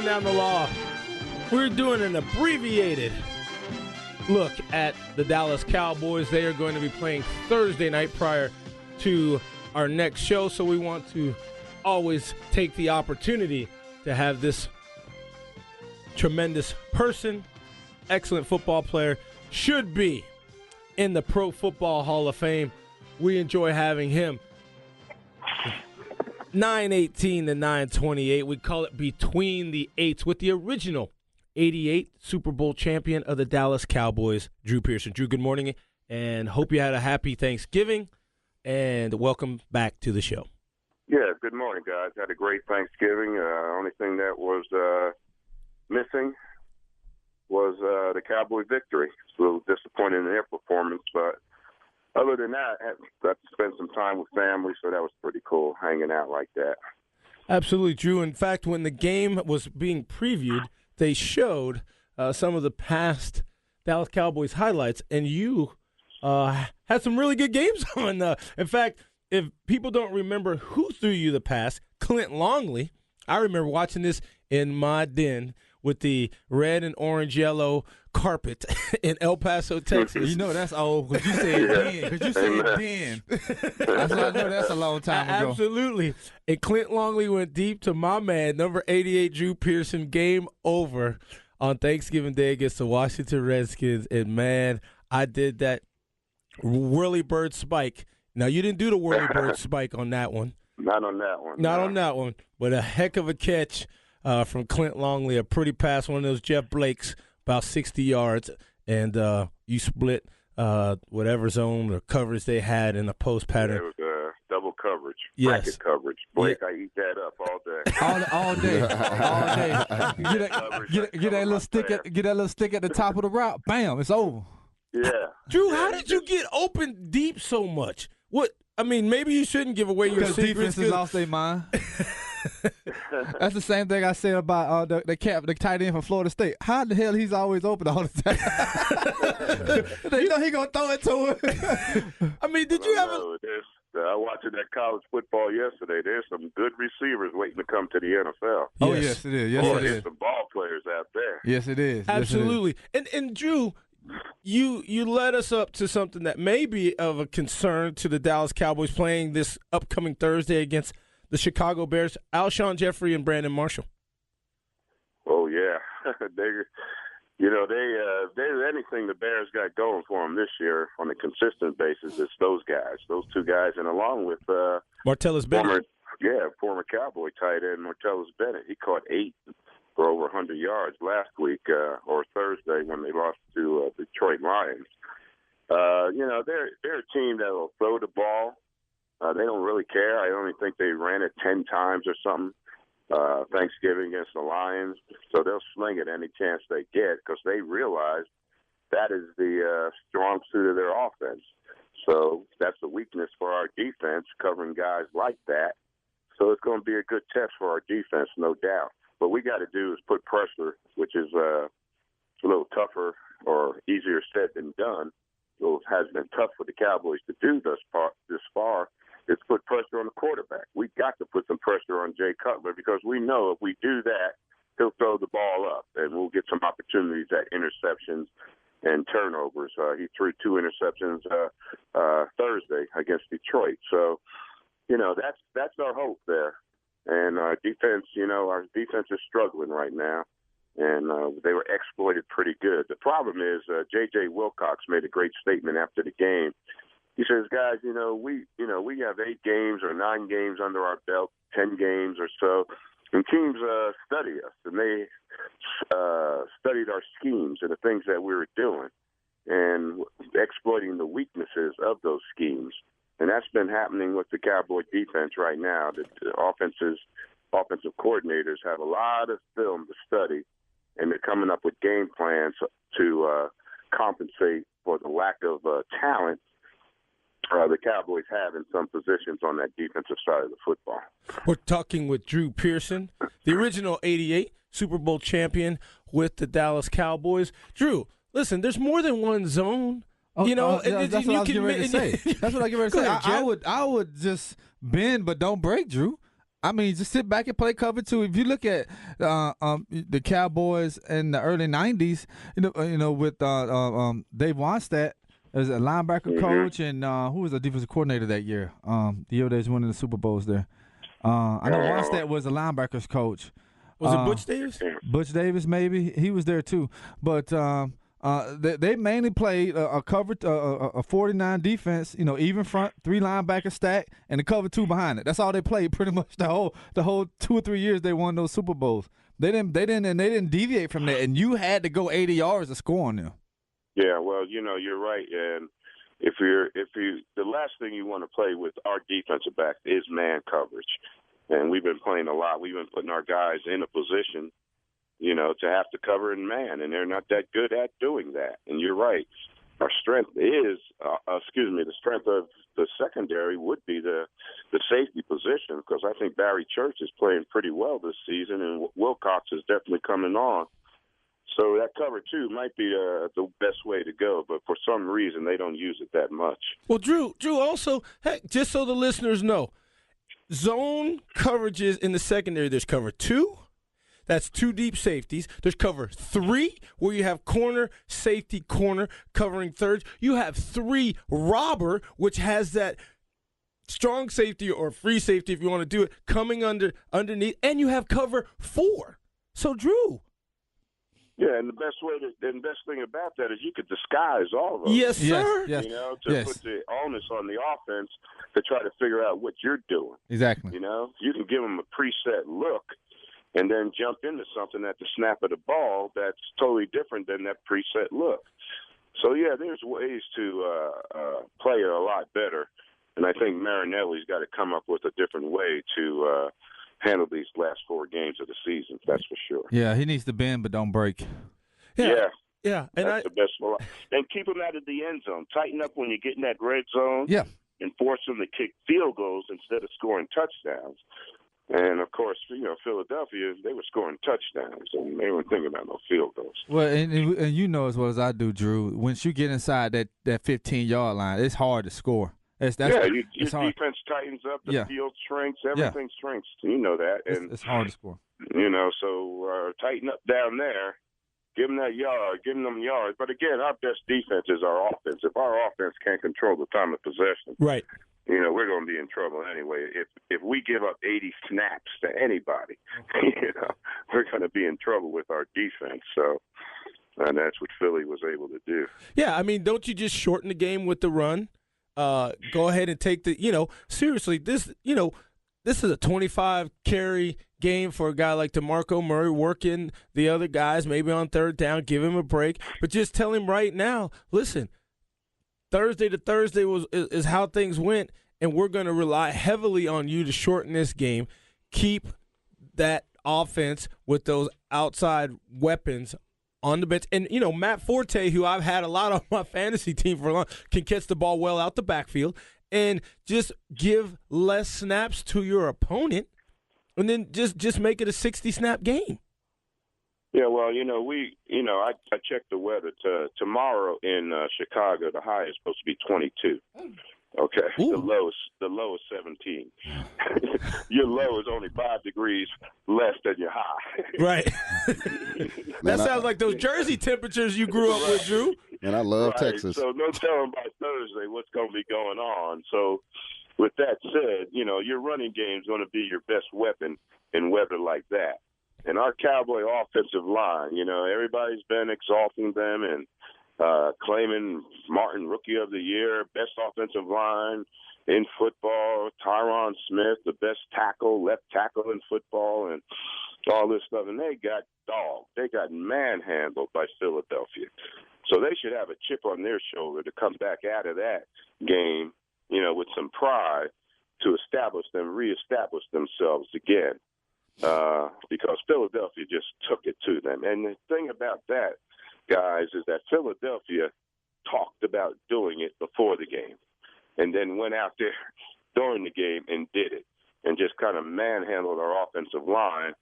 down the law. We're doing an abbreviated look at the Dallas Cowboys. They are going to be playing Thursday night prior to our next show, so we want to always take the opportunity to have this tremendous person, excellent football player, should be in the Pro Football Hall of Fame. We enjoy having him. 9:18 to 9:28. We call it Between the Eights with the original 88 Super Bowl champion of the Dallas Cowboys, Drew Pearson. Drew, good morning, and hope you had a happy Thanksgiving, and welcome back to the show. Yeah, good morning, guys. Had a great Thanksgiving. Only thing that was missing was the Cowboy victory. It's a little disappointing in their performance, but other than that, I got to spend some time with family, so that was pretty cool, hanging out like that. Absolutely, Drew. In fact, when the game was being previewed, they showed some of the past Dallas Cowboys highlights, and you had some really good games on. In fact, if people don't remember who threw you the pass, Clint Longley. I remember watching this in my den with the red and orange yellow carpet in El Paso, Texas. You know that's old because you said den. Because you said den. That's why I know that's a long time ago. Absolutely. And Clint Longley went deep to my man, number 88, Drew Pearson. Game over on Thanksgiving Day against the Washington Redskins. And, man, I did that whirly bird spike. Now, you didn't do the whirly bird spike on that one. Not on that one. Not on that one. But a heck of a catch from Clint Longley, a pretty pass, one of those Jeff Blakes, about 60 yards, and you split whatever zone or coverage they had in the post pattern. Yeah, it was double coverage, yes. bracket coverage. Blake, yeah. I eat that up all day. all day. Get that little stick at the top of the route. Bam, it's over. Yeah. Drew, how did you get open deep so much? What? I mean, maybe you shouldn't give away your secrets. Because defenses lost their mind. That's the same thing I said about the tight end from Florida State. How the hell he's always open all the time? You know he gonna throw it to him. I mean, did you ever? I watched that college football yesterday. There's some good receivers waiting to come to the NFL. Oh yes, it is. Yes, it is. There's some ball players out there. Yes, it is. Absolutely. Yes, it is. And Drew, you led us up to something that may be of a concern to the Dallas Cowboys playing this upcoming Thursday against the Chicago Bears, Alshon Jeffrey and Brandon Marshall. Oh, yeah. There's anything the Bears got going for them this year on a consistent basis, it's those guys, those two guys, and along with Martellus Bennett. Former Cowboy tight end Martellus Bennett. He caught 8 for over 100 yards last week or Thursday when they lost to Detroit Lions. They're a team that will throw the ball. They don't really care. I only think they ran it 10 times or something Thanksgiving against the Lions. So they'll sling it any chance they get because they realize that is the strong suit of their offense. So that's a weakness for our defense, covering guys like that. So it's going to be a good test for our defense, no doubt. What we got to do is put pressure, which is a little tougher or easier said than done. It has been tough for the Cowboys to do this far. Is put pressure on the quarterback. We've got to put some pressure on Jay Cutler because we know if we do that, he'll throw the ball up, and we'll get some opportunities at interceptions and turnovers. He threw 2 interceptions Thursday against Detroit. So, that's our hope there. And our defense is struggling right now, and they were exploited pretty good. The problem is J.J. Wilcox made a great statement after the game. He says, guys, we have 8 games or 9 games under our belt, 10 games or so, and teams study us, and they studied our schemes and the things that we were doing and exploiting the weaknesses of those schemes. And that's been happening with the Cowboy defense right now. The offensive coordinators have a lot of film to study, and they're coming up with game plans to compensate for the lack of talent the Cowboys have in some positions on that defensive side of the football. We're talking with Drew Pearson, the original 88 Super Bowl champion with the Dallas Cowboys. Drew, listen, there's more than one zone. That's what I was getting ready to say. That's what I get ready to say. I would just bend but don't break, Drew. I mean, just sit back and play cover two. If you look at the Cowboys in the early '90s, with Dave Wannstedt as a linebacker coach, and who was the defensive coordinator that year? The year they was winning the Super Bowls there. I know Wannstedt was a linebackers coach. Was it Butch Davis? Butch Davis, maybe he was there too. But they mainly played a cover a 49 defense. Even front, 3 linebacker stack, and a cover 2 behind it. That's all they played pretty much the whole 2 or 3 years they won those Super Bowls. They didn't deviate from that, and you had to go 80 yards to score on them. Yeah, well, you're right, and if you the last thing you want to play with our defensive back is man coverage, and we've been playing a lot. We've been putting our guys in a position, to have to cover in man, and they're not that good at doing that. And you're right. Our strength is, the strength of the secondary would be the safety position, because I think Barry Church is playing pretty well this season, and Wilcox is definitely coming on. So that cover 2 might be the best way to go, but for some reason they don't use it that much. Well, Drew, also, heck, just so the listeners know, zone coverages in the secondary, there's cover 2. That's 2 deep safeties. There's cover 3, where you have corner, safety, corner, covering thirds. You have 3 robber, which has that strong safety or free safety, if you want to do it, coming underneath. And you have cover 4. So, Drew. Yeah, and the best thing about that is you could disguise all of them. Yes, sir. Yes. Put the onus on the offense to try to figure out what you're doing. Exactly. You can give them a preset look and then jump into something at the snap of the ball that's totally different than that preset look. So, yeah, there's ways to play it a lot better. And I think Marinelli's got to come up with a different way to handle these last 4 games of the season, that's for sure. Yeah, he needs to bend but don't break. Yeah. And that's the best one. And keep them out of the end zone. Tighten up when you get in that red zone. Yeah. And force them to kick field goals instead of scoring touchdowns. And, of course, Philadelphia, they were scoring touchdowns, and they weren't thinking about no field goals. Well, and you know as well as I do, Drew, once you get inside that 15-yard line, it's hard to score. Your defense tightens up, the field shrinks, everything shrinks. You know that. And it's hard to score. So tighten up down there. Give them that yard, give them yards. But, again, our best defense is our offense. If our offense can't control the time of possession, right, we're going to be in trouble anyway. If we give up 80 snaps to anybody, we're going to be in trouble with our defense. So, and that's what Philly was able to do. Yeah, I mean, don't you just shorten the game with the run? Go ahead and take seriously, this is a 25-carry game for a guy like DeMarco Murray, working the other guys, maybe on third down, give him a break. But just tell him right now, listen, Thursday to Thursday is how things went, and we're going to rely heavily on you to shorten this game, keep that offense with those outside weapons on the bench. And, Matt Forte, who I've had a lot on my fantasy team for a long, can catch the ball well out the backfield, and just give less snaps to your opponent, and then just make it a 60-snap game. Yeah, well, I checked the weather. Tomorrow in Chicago, the high is supposed to be 22. Okay, Ooh. the low is 17. Your low is only 5 degrees less than your high. Right. That sounds like those Jersey temperatures you grew up with, Drew. And I love Texas. So no telling by Thursday what's going to be going on. So with that said, your running game is going to be your best weapon in weather like that. And our Cowboy offensive line, everybody's been exalting them and claiming Martin Rookie of the Year, best offensive line in football, Tyron Smith, the best left tackle in football, and all this stuff. And they got dogged. They got manhandled by Philadelphia. So they should have a chip on their shoulder to come back out of that game, with some pride to reestablish themselves again. Because Philadelphia just took it to them. And the thing about that, guys, is that Philadelphia talked about doing it before the game and then went out there during the game and did it and just kind of manhandled our offensive line.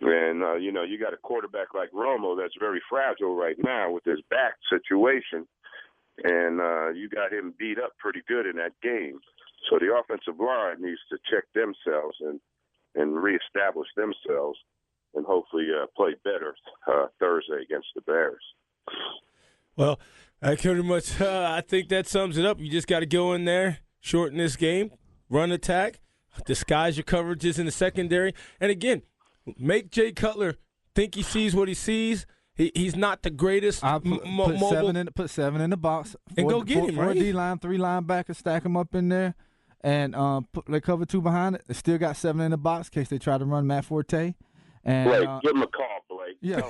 And, you got a quarterback like Romo that's very fragile right now with his back situation. And you got him beat up pretty good in that game. So the offensive line needs to check themselves and and reestablish themselves and hopefully play better Thursday against the Bears. Well, I pretty much I think that sums it up. You just got to go in there, shorten this game, run attack, disguise your coverages in the secondary, and again, make Jay Cutler think he sees what he sees. He's not the greatest mobile. Put 7 in the box and go get him, right? 4 D-line, 3 linebackers, stack them up in there, and they cover 2 behind it. They still got 7 in the box in case they try to run Matt Forte. And, Blake, give him a call, Blake. Yeah.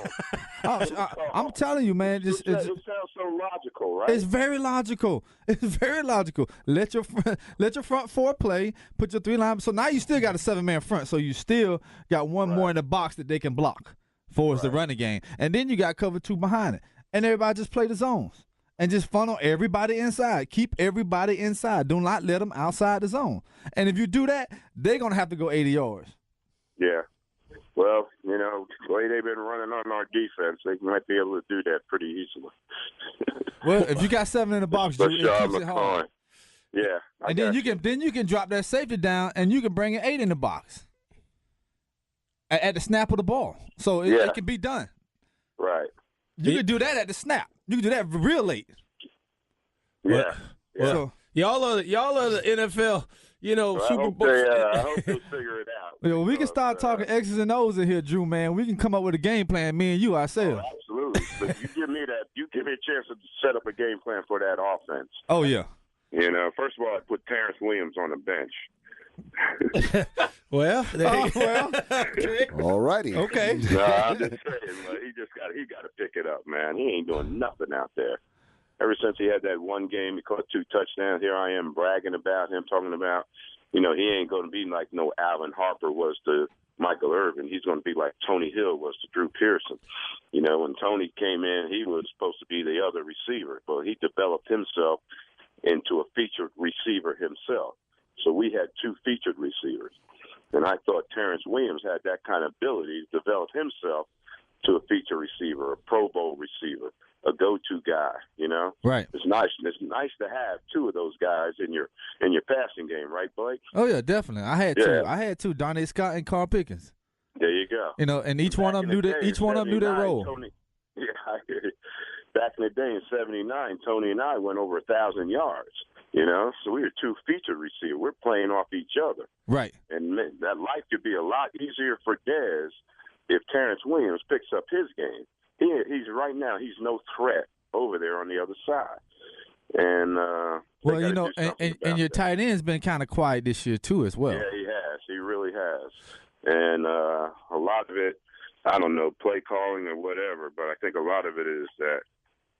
I'm telling you, man. It sounds so logical, right? It's very logical. It's very logical. Let your front 4 play. Put your 3 line. So now you still got a 7-man front. So you still got one more in the box that they can block for the running game. And then you got cover 2 behind it. And everybody just play the zones. And just funnel everybody inside. Keep everybody inside. Do not let them outside the zone. And if you do that, they're going to have to go 80 yards. Yeah. Well, you know, the way they've been running on our defense, they might be able to do that pretty easily. Well, if you got 7 in the box, it keeps it hard. Yeah. And then you can drop that safety down, and you can bring an 8 in the box at the snap of the ball. So it can be done. Right. You can do that at the snap. You can do that real late. Yeah. So, y'all are the NFL. You know, Super Bowl. I hope they'll figure it out. We can start talking X's and O's in here, Drew, man. We can come up with a game plan, me and you ourselves. Oh, absolutely. But you give me a chance to set up a game plan for that offense. Oh, yeah. You know, first of all, I put Terrence Williams on the bench. Well, all righty. Okay. No, I'm just saying, he got to pick it up, man. He ain't doing nothing out there. Ever since he had that one game, he caught 2 touchdowns. Here I am bragging about him, talking about, you know, he ain't going to be like no Allen Harper was to Michael Irvin. He's going to be like Tony Hill was to Drew Pearson. You know, when Tony came in, he was supposed to be the other receiver, but he developed himself into a featured receiver himself. So we had 2 featured receivers. And I thought Terrence Williams had that kind of ability to develop himself to a feature receiver, a Pro Bowl receiver, a go-to guy, you know? Right. It's nice to have 2 of those guys in your passing game, right, Blake? Oh, yeah, definitely. I had 2. I had 2, Donnie Scott and Carl Pickens. There you go. You know, and each one of them knew their role. I hear you. Back in the day in 79, Tony and I went over 1,000 yards, you know? So we were 2 featured receivers. We're playing off each other. Right. And that life could be a lot easier for Dez if Terrence Williams picks up his game. He's right now, he's no threat over there on the other side. And well, you know, and your tight end's been kind of quiet this year too, as well. Yeah, he has. He really has. And a lot of it, I don't know, play calling or whatever, but I think a lot of it is that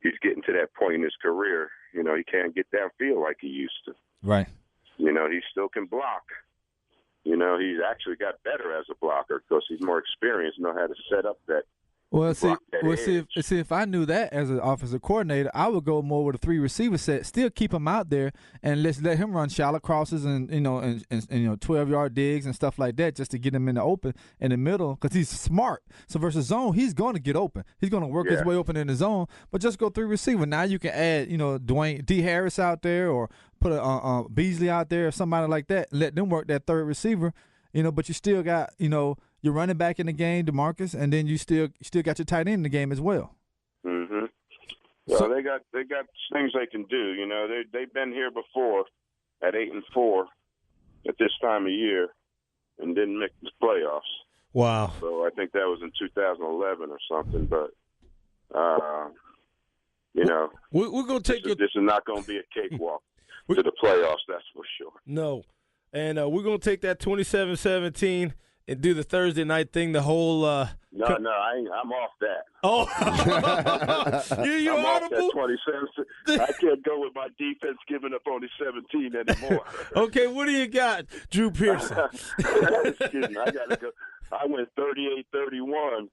he's getting to that point in his career. You know, he can't get downfield like he used to. Right. You know, he still can block. You know, he's actually got better as a blocker because he's more experienced, know how to set up that. Well, see, if I knew that as an offensive coordinator, I would go more with a 3 receiver set. Still keep him out there and let him run shallow crosses and 12-yard digs and stuff like that, just to get him in the open in the middle because he's smart. So versus zone, he's going to get open. He's going to work his way open in the zone. But just go 3 receiver. Now you can add Dwayne D. Harris out there or put a Beasley out there or somebody like that. Let them work that 3rd receiver. But you still got your running back in the game, DeMarcus, and then you still got your tight end in the game as well. Mm-hmm. Well, they got things they can do. You know, they've been here before at 8-4 at this time of year and didn't make the playoffs. Wow. So I think that was in 2011 or something. But we're gonna take this is not going to be a cakewalk to the playoffs. That's for sure. No, and we're gonna take that 27-17. And do the Thursday night thing, the whole No, I'm off that. Oh. You're I'm audible? Off that 27. I can't go with my defense giving up only 17 anymore. Okay, what do you got, Drew Pearson? Excuse me, I got to go. I went 38-31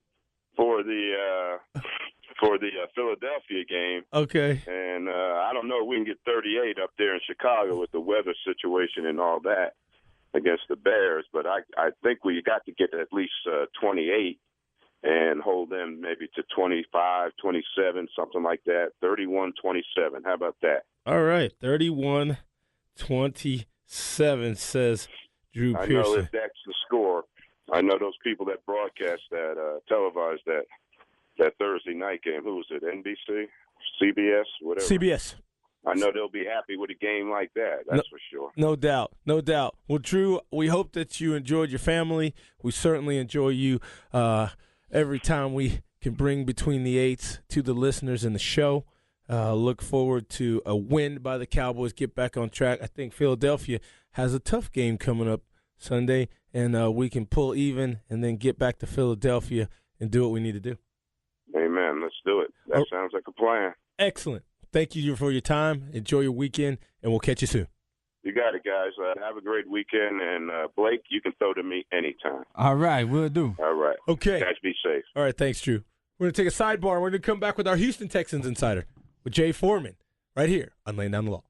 for the Philadelphia game. Okay. And I don't know if we can get 38 up there in Chicago with the weather situation and all that against the Bears, but I think we got to get at least 28 and hold them maybe to 25, 27, something like that, 31-27. How about that? All right, 31-27 says Drew Pearson. I know if that's the score, I know those people that broadcast that, televised that Thursday night game. Who was it? NBC, CBS, whatever. CBS. I know they'll be happy with a game like that. That's for sure. No doubt. No doubt. Well, Drew, we hope that you enjoyed your family. We certainly enjoy you every time we can bring Between the Eights to the listeners in the show. Look forward to a win by the Cowboys, get back on track. I think Philadelphia has a tough game coming up Sunday, and we can pull even and then get back to Philadelphia and do what we need to do. Amen. Let's do it. That sounds like a plan. Excellent. Thank you for your time. Enjoy your weekend, and we'll catch you soon. You got it, guys. Have a great weekend. And, Blake, you can throw to me anytime. All right, we'll do. All right. Okay. Guys, be safe. All right, thanks, Drew. We're going to take a sidebar. We're going to come back with our Houston Texans Insider with Jay Foreman right here on Laying Down the Law.